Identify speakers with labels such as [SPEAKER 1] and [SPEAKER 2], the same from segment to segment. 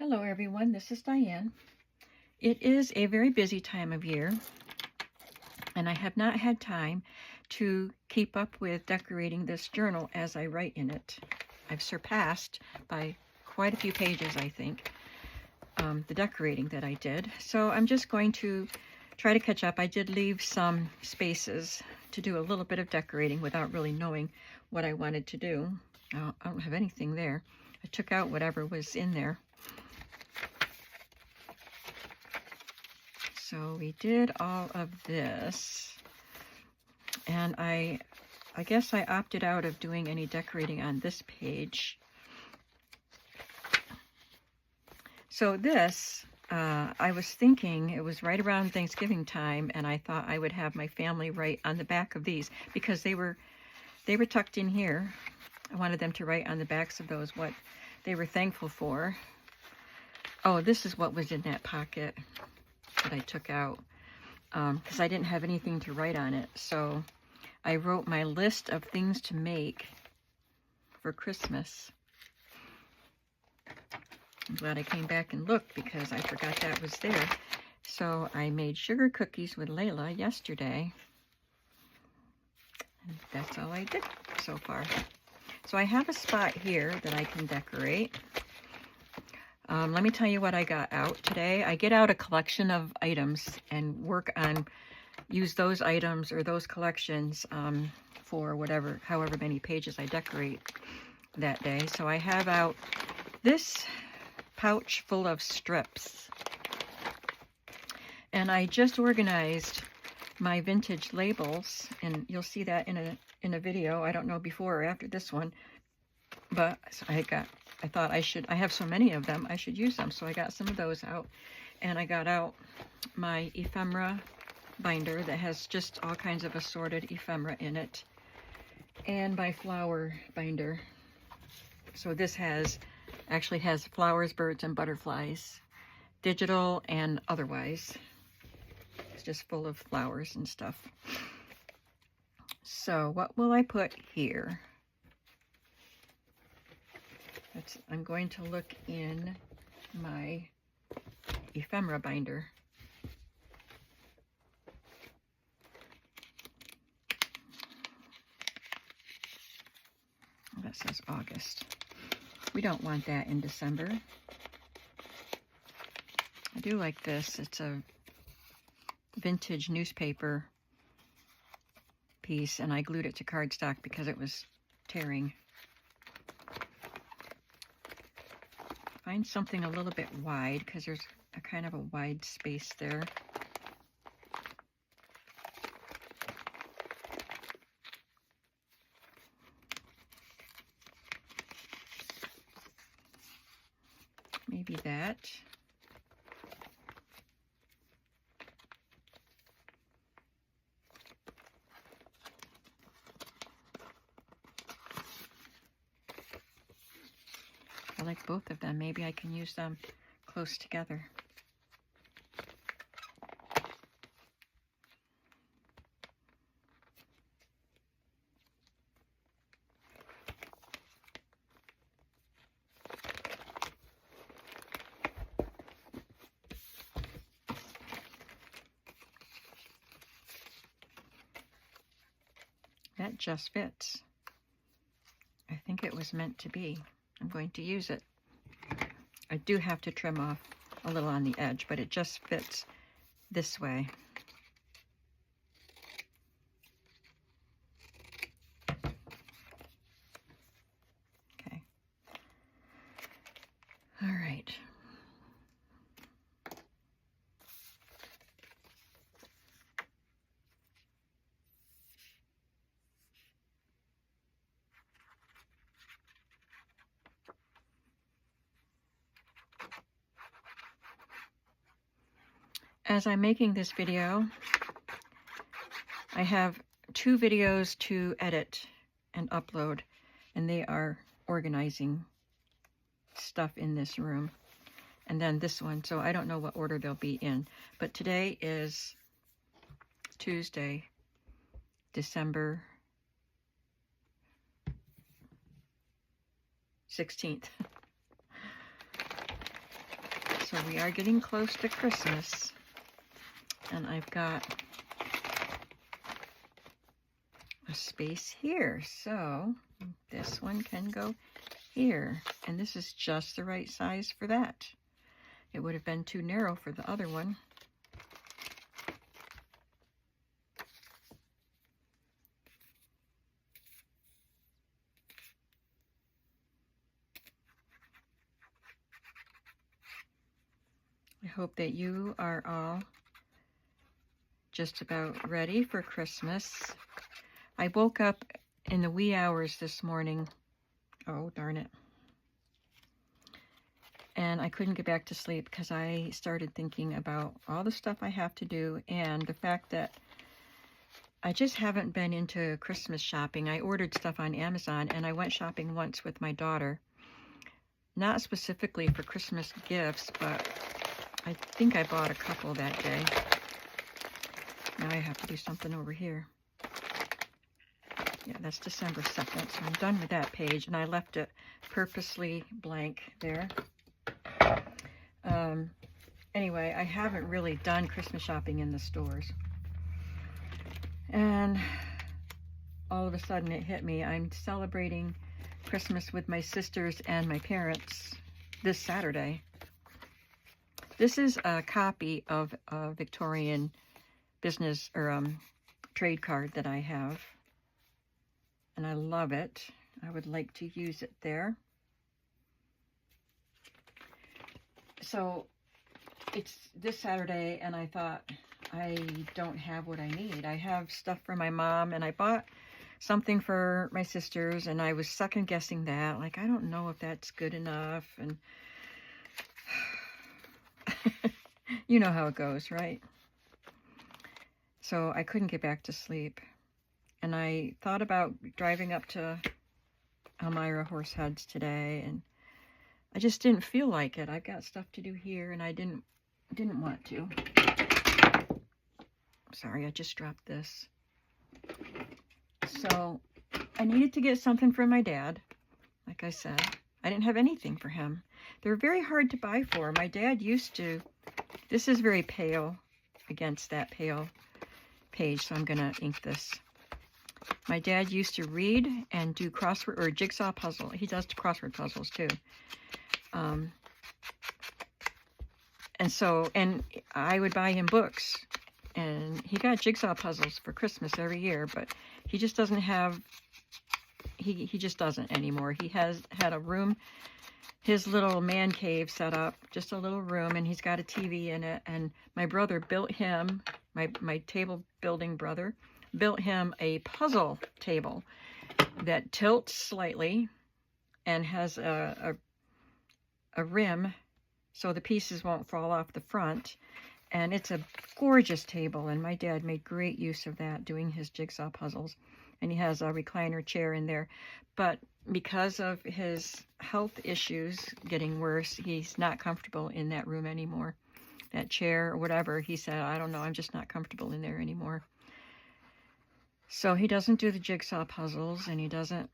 [SPEAKER 1] Hello everyone, this is Diane. It is a very busy time of year, and I have not had time to keep up with decorating this journal as I write in it. I've surpassed by quite a few pages, I think, the decorating that I did. So I'm just going to try to catch up. I did leave some spaces to do a little bit of decorating without really knowing what I wanted to do. I don't have anything there. I took out whatever was in there. So we did all of this, and I guess I opted out of doing any decorating on this page. So this, I was thinking it was right around Thanksgiving time, and I thought I would have my family write on the back of these because they were tucked in here. I wanted them to write on the backs of those what they were thankful for. Oh, this is what was in that pocket that I took out because I didn't have anything to write on it. So I wrote my list of things to make for Christmas. I'm glad I came back and looked because I forgot that was there. So I made sugar cookies with Layla yesterday. And that's all I did so far. So I have a spot here that I can decorate. Let me tell you what I got out today. I get out a collection of items and work on, use those items or those collections for however many pages I decorate that day. So I have out this pouch full of strips. And I just organized my vintage labels, and you'll see that in a video. I don't know before or after this one, but I thought I have so many of them, I should use them. So I got some of those out, and I got out my ephemera binder that has just all kinds of assorted ephemera in it, and my flower binder. So this actually has flowers, birds, and butterflies, digital and otherwise. It's just full of flowers and stuff. So what will I put here? I'm going to look in my ephemera binder. That says August. We don't want that in December. I do like this. It's a vintage newspaper piece, and I glued it to cardstock because it was tearing. Find something a little bit wide because there's a kind of a wide space there. Maybe that. I like both of them. Maybe I can use them close together. That just fits. I think it was meant to be. I'm going to use it. I do have to trim off a little on the edge, but it just fits this way. Okay. All right. As I'm making this video, I have 2 videos to edit and upload, and they are organizing stuff in this room. And then this one, so I don't know what order they'll be in. But today is Tuesday, December 16th. So we are getting close to Christmas. And I've got a space here. So this one can go here. And this is just the right size for that. It would have been too narrow for the other one. I hope that you are all just about ready for Christmas. I woke up in the wee hours this morning. Oh, darn it. And I couldn't get back to sleep because I started thinking about all the stuff I have to do and the fact that I just haven't been into Christmas shopping. I ordered stuff on Amazon and I went shopping once with my daughter. Not specifically for Christmas gifts, but I think I bought a couple that day. Now I have to do something over here. Yeah, that's December 2nd, so I'm done with that page, and I left it purposely blank there. Anyway, I haven't really done Christmas shopping in the stores. And all of a sudden it hit me. I'm celebrating Christmas with my sisters and my parents this Saturday. This is a copy of a Victorian business or trade card that I have. And I love it. I would like to use it there. So it's this Saturday, and I thought, I don't have what I need. I have stuff for my mom, and I bought something for my sisters, and I was second guessing that. Like, I don't know if that's good enough. And you know how it goes, right? So I couldn't get back to sleep. And I thought about driving up to Elmira Horseheads today, and I just didn't feel like it. I've got stuff to do here, and I didn't want to. Sorry, I just dropped this. So I needed to get something for my dad. Like I said, I didn't have anything for him. They're very hard to buy for. My dad used to. This is very pale against that pale page, so I'm going to ink this. My dad used to read and do crossword or jigsaw puzzle. He does crossword puzzles too. And I would buy him books, and he got jigsaw puzzles for Christmas every year, but he just doesn't have, he just doesn't anymore. He had a room, his little man cave set up, just a little room, and he's got a TV in it, and my brother built him, my table building brother, built him a puzzle table that tilts slightly and has a rim so the pieces won't fall off the front. And it's a gorgeous table, and my dad made great use of that doing his jigsaw puzzles. And he has a recliner chair in there. But because of his health issues getting worse, he's not comfortable in that room anymore. That chair or whatever, he said, I don't know, I'm just not comfortable in there anymore. So he doesn't do the jigsaw puzzles, and he doesn't,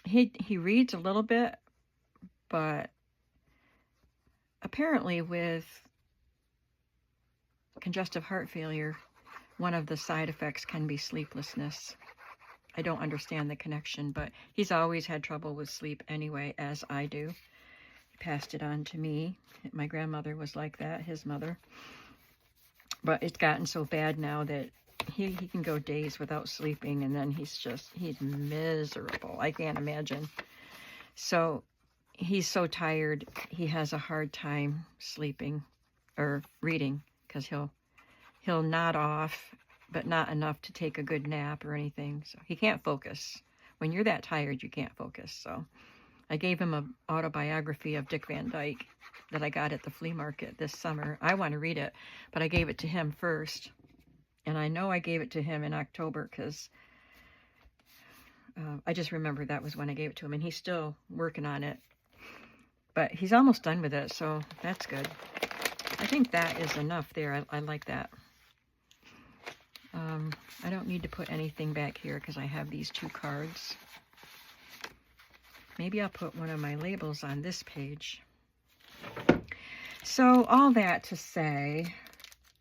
[SPEAKER 1] he reads a little bit, but apparently with congestive heart failure, one of the side effects can be sleeplessness. I don't understand the connection, but he's always had trouble with sleep anyway, as I do. He passed it on to me. My grandmother was like that, his mother. But it's gotten so bad now that he can go days without sleeping, and then he's miserable. I can't imagine. So he's so tired, he has a hard time sleeping or reading, because he'll nod off, but not enough to take a good nap or anything. So he can't focus. When you're that tired, you can't focus. So I gave him an autobiography of Dick Van Dyke that I got at the flea market this summer. I want to read it, but I gave it to him first. And I know I gave it to him in October because I just remember that was when I gave it to him, and he's still working on it. But he's almost done with it, so that's good. I think that is enough there. I like that. I don't need to put anything back here because I have these two cards. Maybe I'll put one of my labels on this page. So all that to say,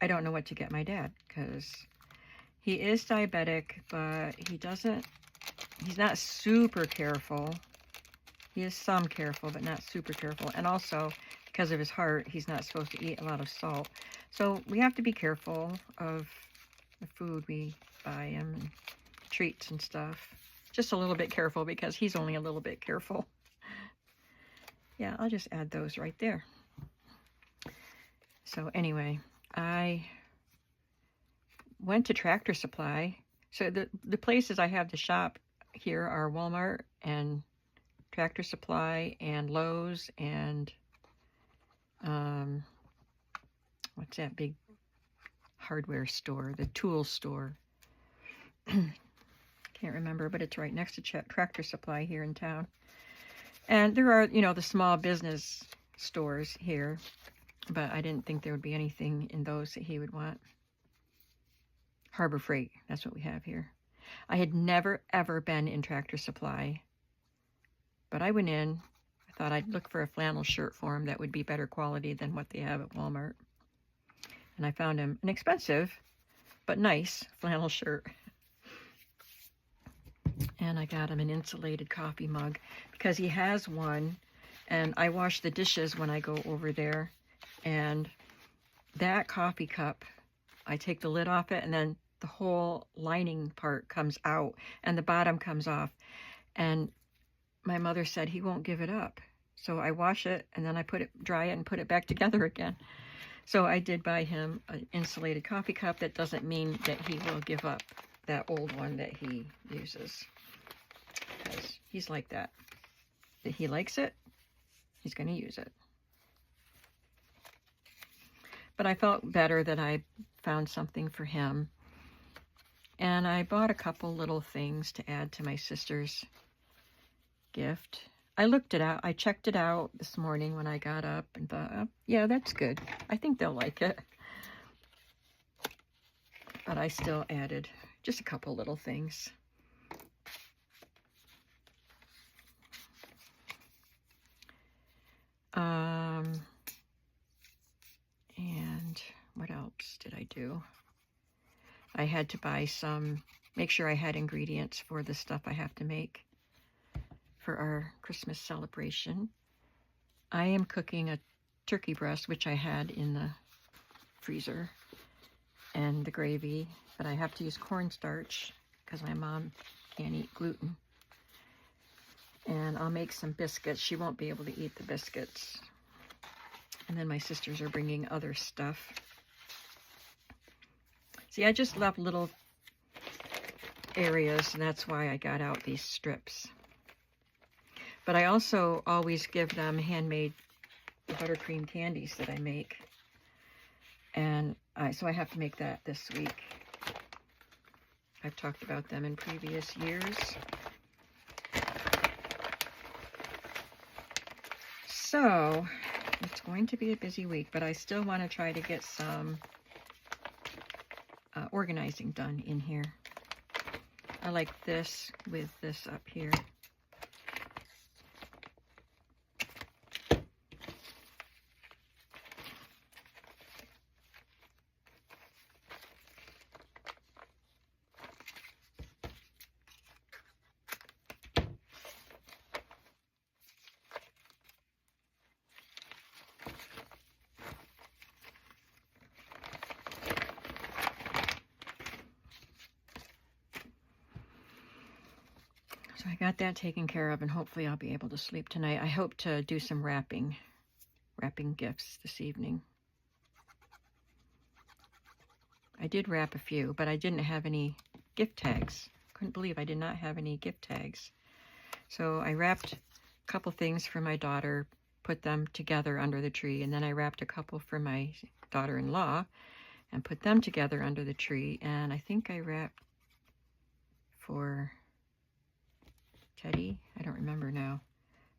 [SPEAKER 1] I don't know what to get my dad, because he is diabetic, but he's not super careful. He is some careful, but not super careful. And also, because of his heart, he's not supposed to eat a lot of salt. So we have to be careful of the food we buy him, and treats and stuff. Just a little bit careful, because he's only a little bit careful. Yeah, I'll just add those right there. So anyway, I went to Tractor Supply. So the places I have to shop here are Walmart and Tractor Supply and Lowe's and what's that big hardware store? The tool store. Can't remember, but it's right next to Tractor Supply here in town. And there are, the small business stores here, but I didn't think there would be anything in those that he would want. Harbor Freight, that's what we have here. I had never, ever been in Tractor Supply, but I went in. I thought I'd look for a flannel shirt for him that would be better quality than what they have at Walmart. And I found him an expensive, but nice flannel shirt. And I got him an insulated coffee mug, because he has one, and I wash the dishes when I go over there. And that coffee cup, I take the lid off it, and then the whole lining part comes out, and the bottom comes off. And my mother said he won't give it up. So I wash it, and then I dry it, and put it back together again. So I did buy him an insulated coffee cup. That doesn't mean that he will give up that old one that he uses, because he's like that. If he likes it, he's going to use it. But I felt better that I found something for him. And I bought a couple little things to add to my sister's gift. I looked it out. I checked it out this morning when I got up and thought, oh, yeah, that's good. I think they'll like it. But I still added just a couple little things. And what else did I do? I had to buy make sure I had ingredients for the stuff I have to make for our Christmas celebration. I am cooking a turkey breast, which I had in the freezer, and the gravy, but I have to use cornstarch because my mom can't eat gluten. And I'll make some biscuits. She won't be able to eat the biscuits. And then my sisters are bringing other stuff. See, I just love little areas, and that's why I got out these strips. But I also always give them handmade buttercream candies that I make. And so I have to make that this week. I've talked about them in previous years. So it's going to be a busy week, but I still want to try to get some organizing done in here. I like this with this up here. So I got that taken care of, and hopefully I'll be able to sleep tonight. I hope to do some wrapping gifts this evening. I did wrap a few, but I didn't have any gift tags. Couldn't believe I did not have any gift tags. So I wrapped a couple things for my daughter, put them together under the tree, and then I wrapped a couple for my daughter-in-law and put them together under the tree. And I think I wrapped for Teddy. I don't remember now,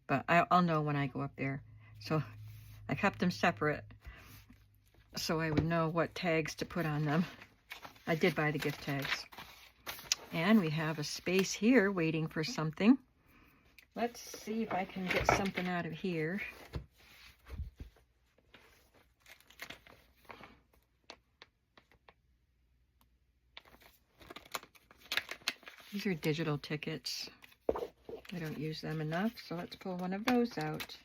[SPEAKER 1] but I'll know when I go up there. So I kept them separate so I would know what tags to put on them. I did buy the gift tags. And we have a space here waiting for something. Let's see if I can get something out of here. These are digital tickets. I don't use them enough, so let's pull one of those out.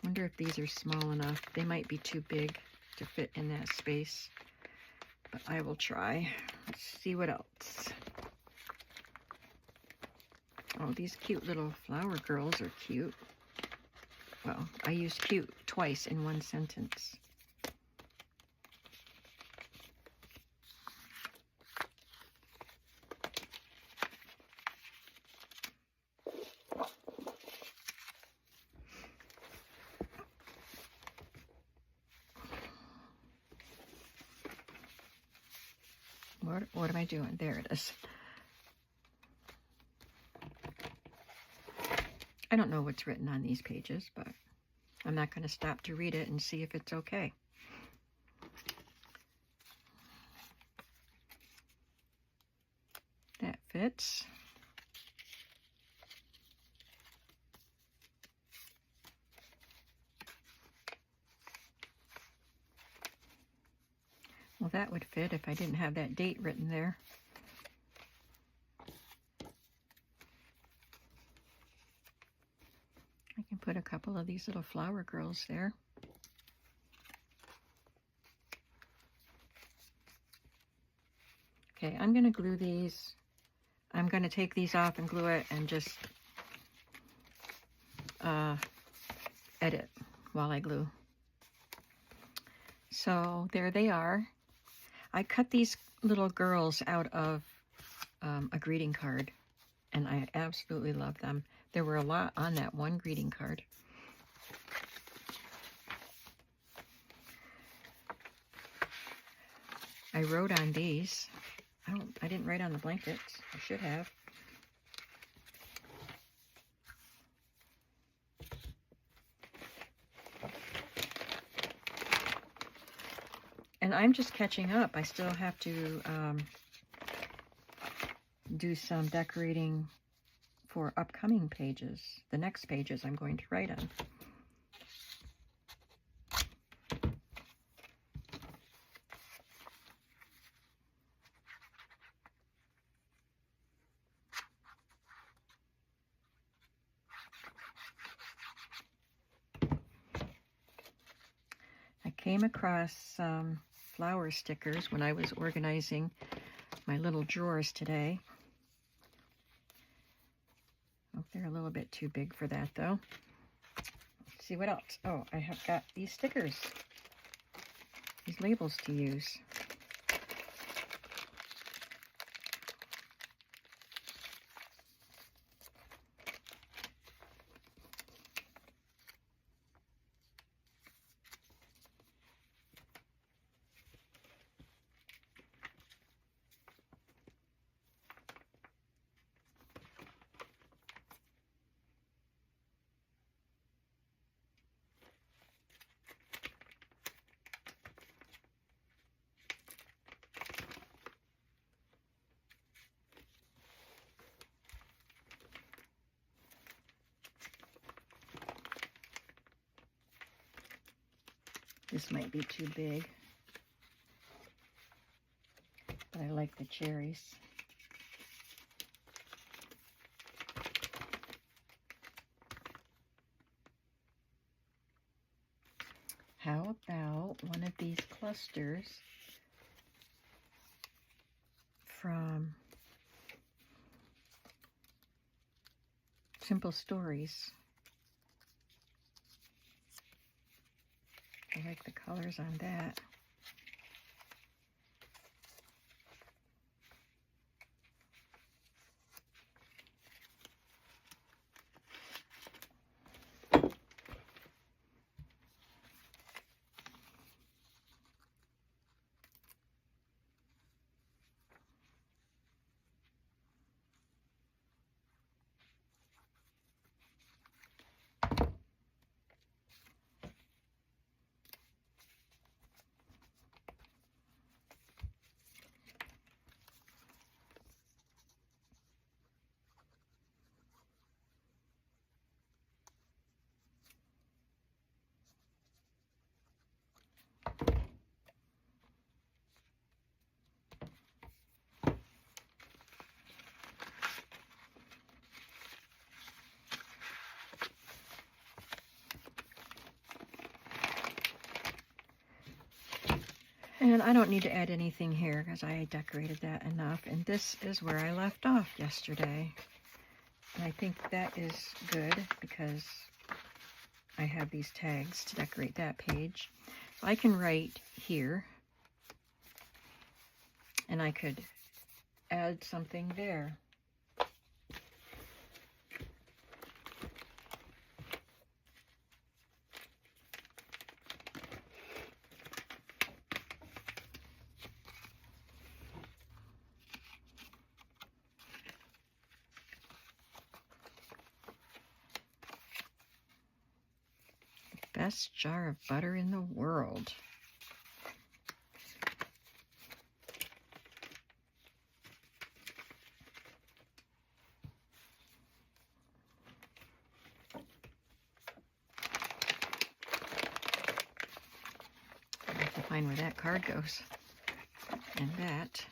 [SPEAKER 1] Wonder if these are small enough. They might be too big to fit in that space, but I will try. Let's see what else. Oh, these cute little flower girls are cute. Well, I used cute twice in one sentence. What am I doing? There it is. I don't know what's written on these pages, but I'm not going to stop to read it and see if it's okay. That fits. Well, that would fit if I didn't have that date written there. I can put a couple of these little flower girls there. Okay, I'm going to glue these. I'm going to take these off and glue it and just edit while I glue. So there they are. I cut these little girls out of a greeting card, and I absolutely love them. There were a lot on that one greeting card. I wrote on these. I didn't write on the blankets. I should have. And I'm just catching up. I still have to do some decorating for upcoming pages, the next pages I'm going to write on. I came across some flower stickers when I was organizing my little drawers today. Oh, they're a little bit too big for that though. Let's see what else. Oh, I have got these stickers, these labels to use. This might be too big, but I like the cherries. How about one of these clusters from Simple Stories? I like the colors on that. And I don't need to add anything here because I decorated that enough. And this is where I left off yesterday. And I think that is good because I have these tags to decorate that page. So I can write here, and I could add something there. Best jar of butter in the world. I have to find where that card goes. And that.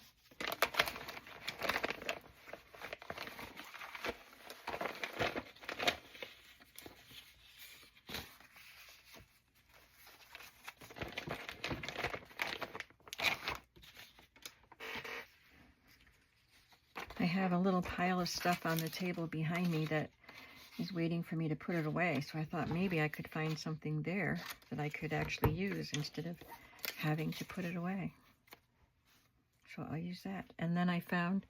[SPEAKER 1] I have a little pile of stuff on the table behind me that is waiting for me to put it away. So I thought maybe I could find something there that I could actually use instead of having to put it away. So I'll use that. And then I found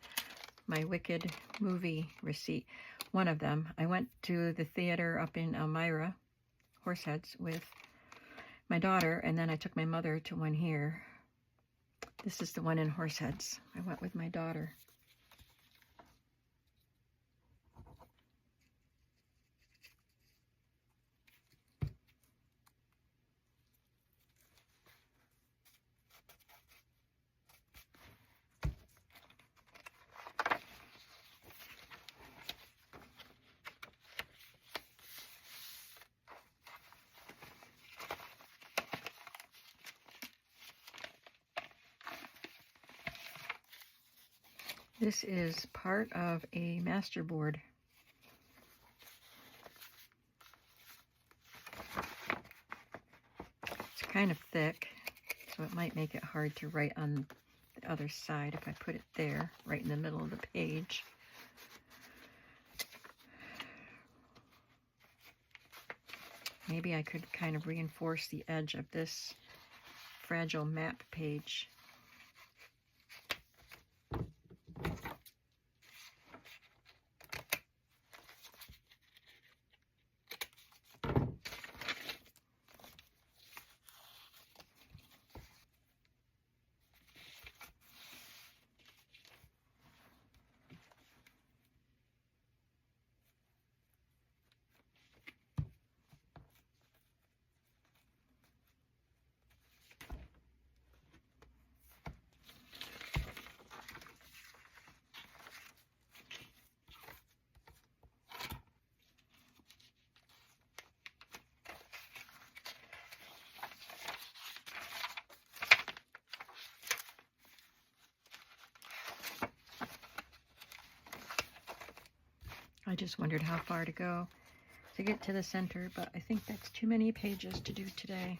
[SPEAKER 1] my Wicked movie receipt. One of them. I went to the theater up in Elmira, Horseheads, with my daughter, and then I took my mother to one here. This is the one in Horseheads. I went with my daughter. This is part of a masterboard. It's kind of thick, so it might make it hard to write on the other side if I put it there, right in the middle of the page. Maybe I could kind of reinforce the edge of this fragile map page. I just wondered how far to go to get to the center, but I think that's too many pages to do today.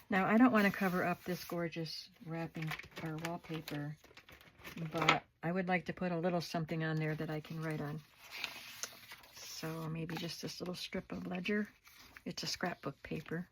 [SPEAKER 1] Now, I don't want to cover up this gorgeous wrapping or wallpaper, but I would like to put a little something on there that I can write on. So maybe just this little strip of ledger. It's a scrapbook paper.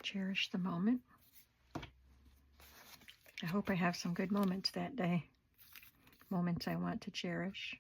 [SPEAKER 1] Cherish the moment. I hope I have some good moments that day. Moments I want to cherish.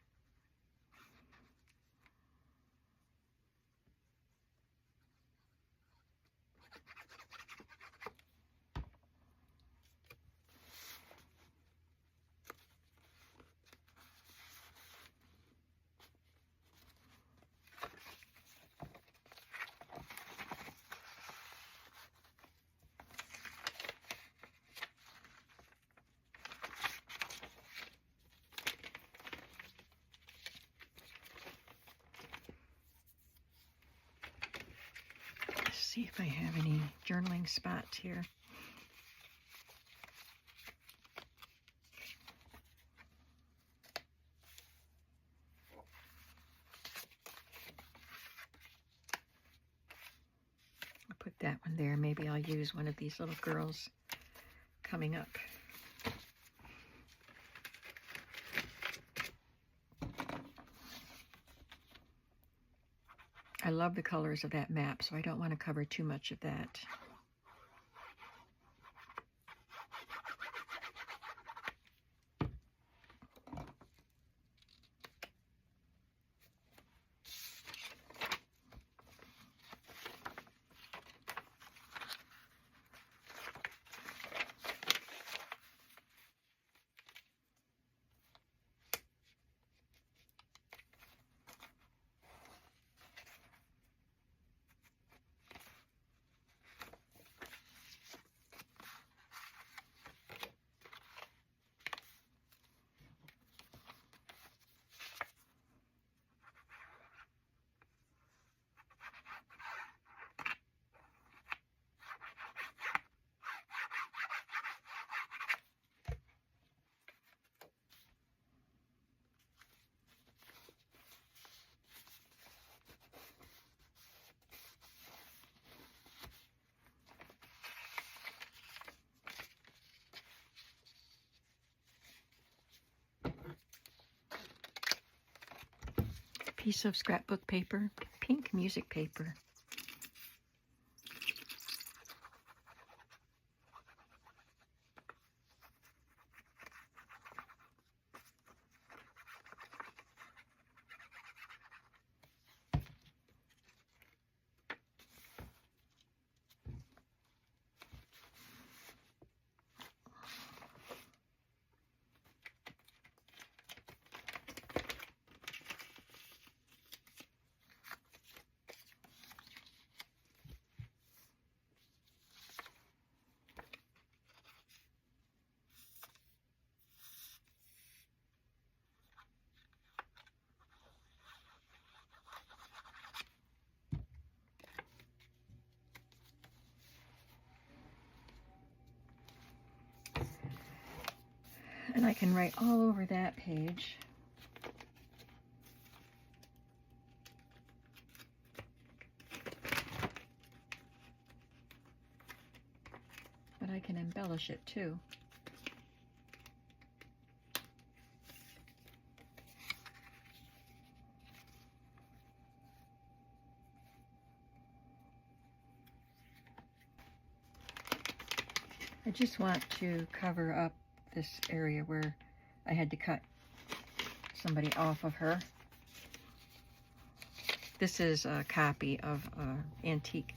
[SPEAKER 1] see if I have any journaling spots here. I'll put that one there. Maybe I'll use one of these little girls coming up. I love the colors of that map, so I don't want to cover too much of that. Piece of scrapbook paper, pink music paper. And I can write all over that page. But I can embellish it too. I just want to cover up this area where I had to cut somebody off of her. This is a copy of an antique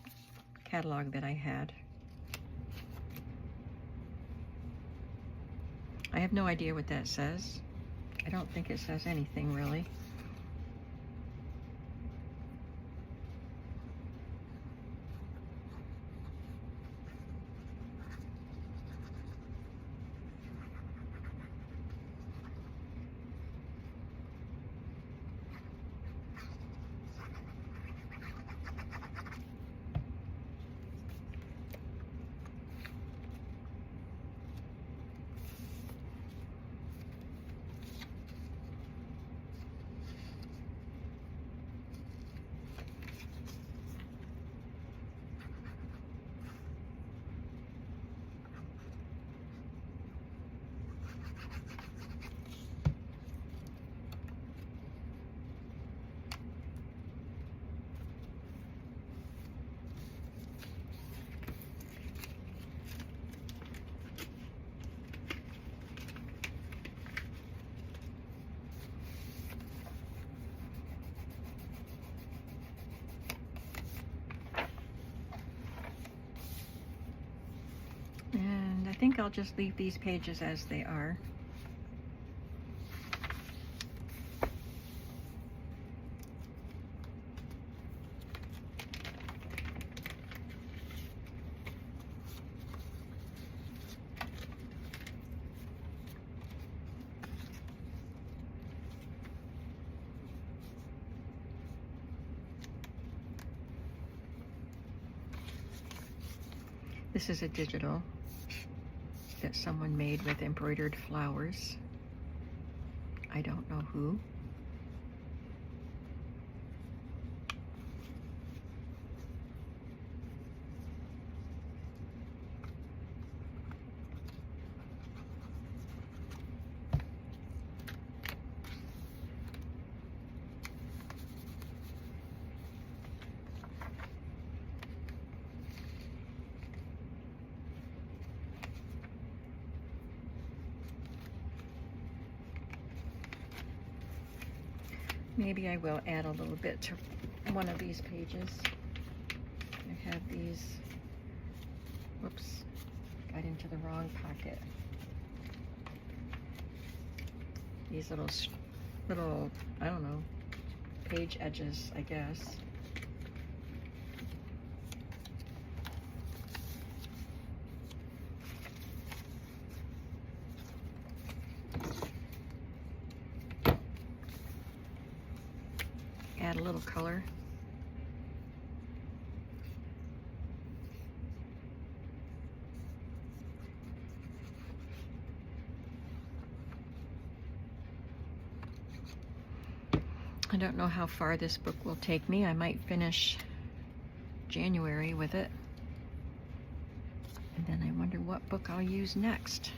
[SPEAKER 1] catalog that I had. I have no idea what that says. I don't think it says anything really. And I think I'll just leave these pages as they are. This is a digital that someone made with embroidered flowers. I don't know who. Maybe I will add a little bit to one of these pages. I have these, whoops, got into the wrong pocket. These little, I don't know, page edges, I guess. Add a little color. I don't know how far this book will take me. I might finish January with it. And then I wonder what book I'll use next.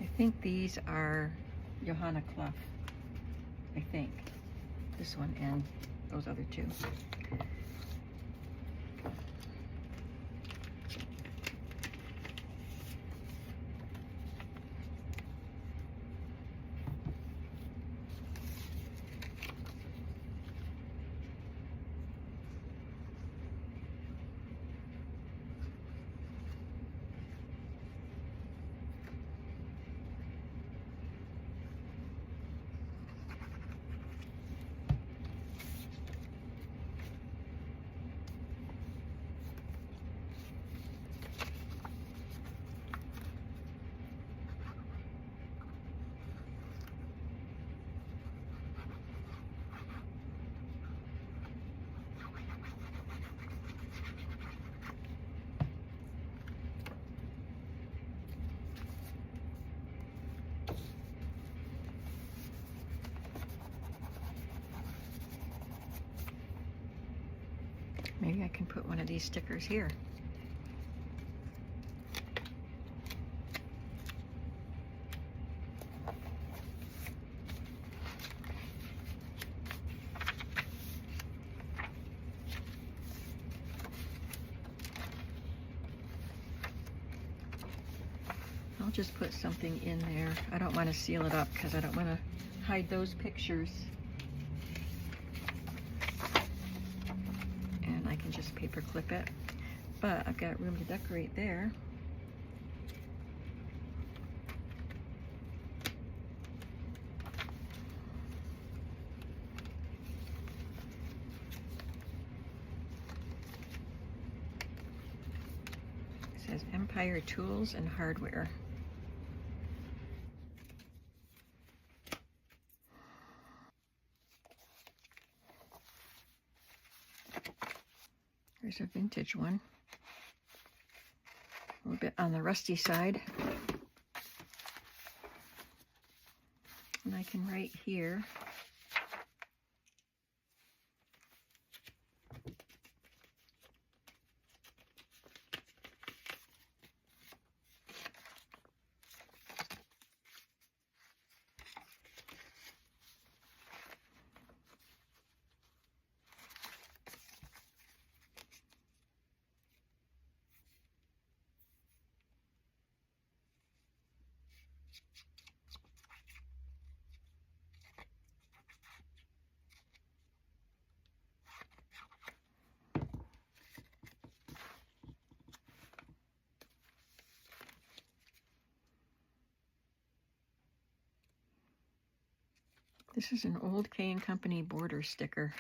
[SPEAKER 1] I think these are Johanna Clough. I think. This one and those other two. Maybe I can put one of these stickers here. I'll just put something in there. I don't want to seal it up because I don't want to hide those pictures. I can just paper clip it, but I've got room to decorate there. It says Empire Tools and Hardware. Here's a vintage one. A little bit on the rusty side. And I can write here. This is an old K & Company border sticker.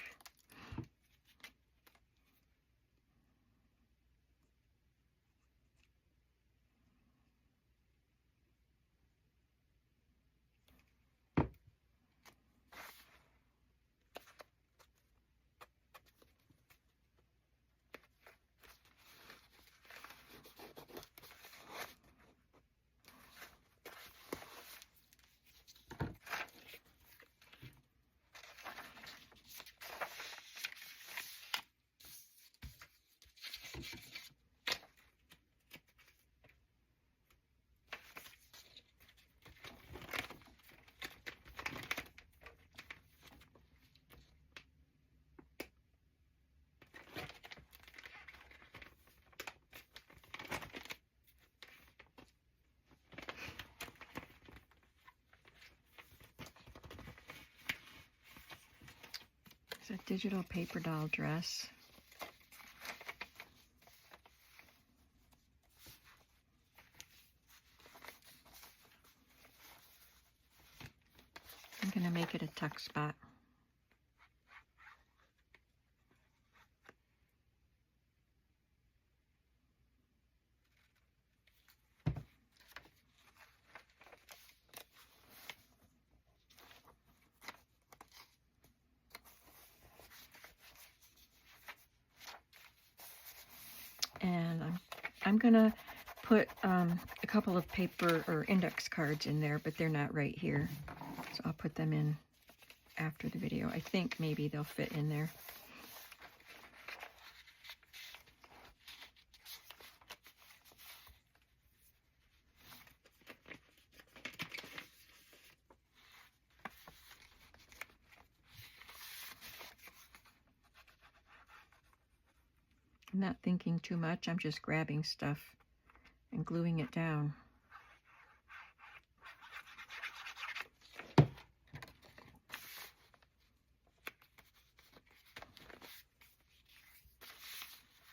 [SPEAKER 1] It's a digital paper doll dress. I'm going to make it a tuck spot. And I'm gonna put a couple of paper or index cards in there, but they're not right here. So I'll put them in after the video. I think maybe they'll fit in there. I'm not thinking too much. I'm just grabbing stuff and gluing it down. I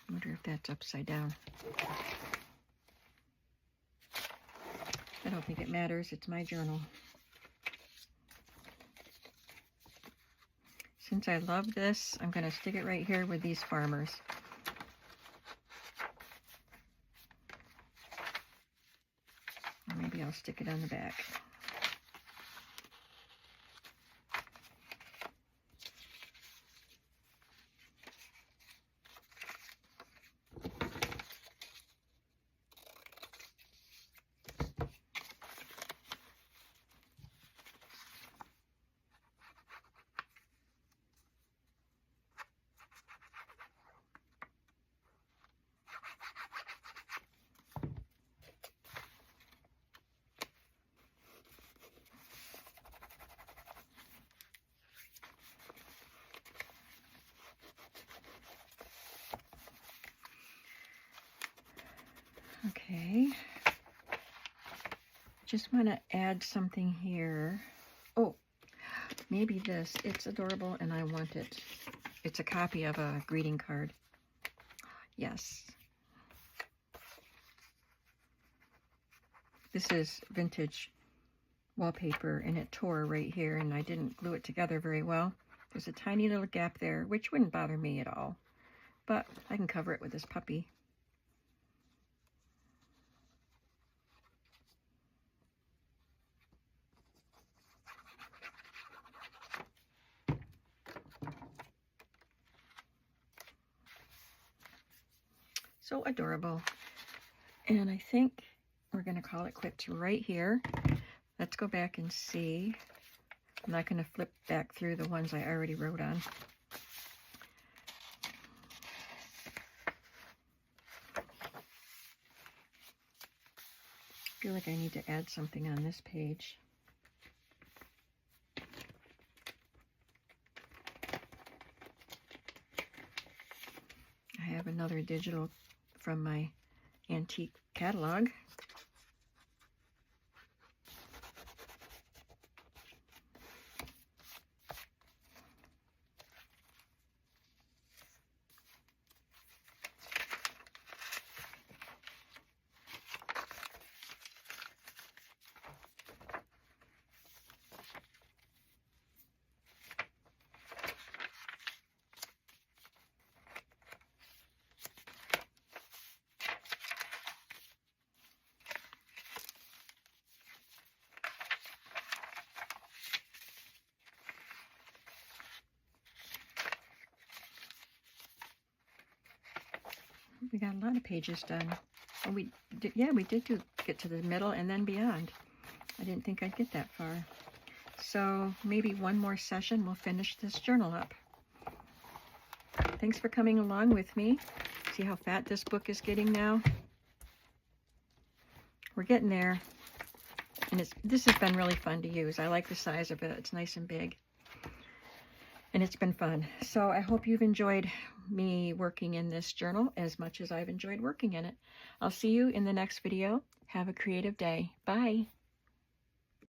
[SPEAKER 1] wonder if that's upside down. I don't think it matters. It's my journal. Since I love this, I'm going to stick it right here with these farmers. Or maybe I'll stick it on the back. Okay, just want to add something here. Oh, maybe this. It's adorable and I want it. It's a copy of a greeting card. Yes. This is vintage wallpaper and it tore right here and I didn't glue it together very well. There's a tiny little gap there, which wouldn't bother me at all. But I can cover it with this puppy. So adorable. And I think we're going to call it quits right here. Let's go back and see. I'm not going to flip back through the ones I already wrote on. I feel like I need to add something on this page. I have another digital from my antique catalog. We got a lot of pages done. Oh, we did get to the middle and then beyond. I didn't think I'd get that far. So maybe one more session, we'll finish this journal up. Thanks for coming along with me. See how fat this book is getting now? We're getting there. And this has been really fun to use. I like the size of it. It's nice and big. And it's been fun. So I hope you've enjoyed me working in this journal as much as I've enjoyed working in it. I'll see you in the next video. Have a creative day. Bye.